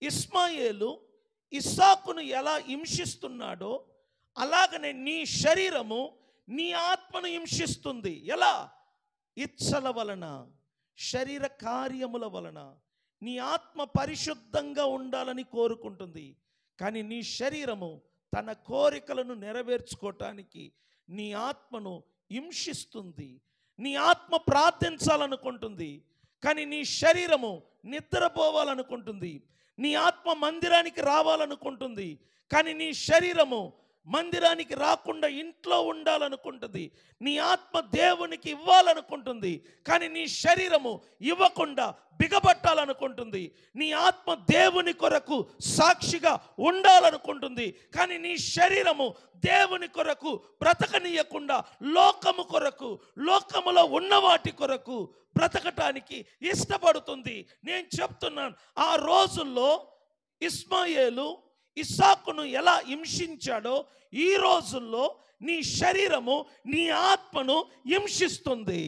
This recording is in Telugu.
ఇస్మాయేలు ఇస్సాకును ఎలా హింసిస్తున్నాడో అలాగనే నీ శరీరము నీ ఆత్మను హింసిస్తుంది. ఎలా? ఇచ్చల వలన, శరీర కార్యముల వలన. నీ ఆత్మ పరిశుద్ధంగా ఉండాలని కోరుకుంటుంది, కానీ నీ శరీరము తన కోరికలను నెరవేర్చుకోవటానికి నీ ఆత్మను హింసిస్తుంది. నీ ఆత్మ ప్రార్థించాలనుకుంటుంది, కానీ నీ శరీరము నిద్రపోవాలనుకుంటుంది. నీ ఆత్మ మందిరానికి రావాలనుకుంటుంది, కానీ నీ శరీరము మందిరానికి రాకుండా ఇంట్లో ఉండాలనుకుంటుంది. నీ ఆత్మ దేవునికి ఇవ్వాలనుకుంటుంది, కానీ నీ శరీరము ఇవ్వకుండా బిగబట్టాలనుకుంటుంది. నీ ఆత్మ దేవుని కొరకు సాక్షిగా ఉండాలనుకుంటుంది, కానీ నీ శరీరము దేవుని కొరకు బ్రతకనీయకుండా లోకము కొరకు, లోకములో ఉన్న వాటి కొరకు బ్రతకటానికి ఇష్టపడుతుంది. నేను చెప్తున్నాను, ఆ రోజుల్లో ఇస్మాయేలు ఇస్సాకును ఎలా హింసించాడో ఈ రోజుల్లో నీ శరీరము నీ ఆత్మను హింసిస్తుంది.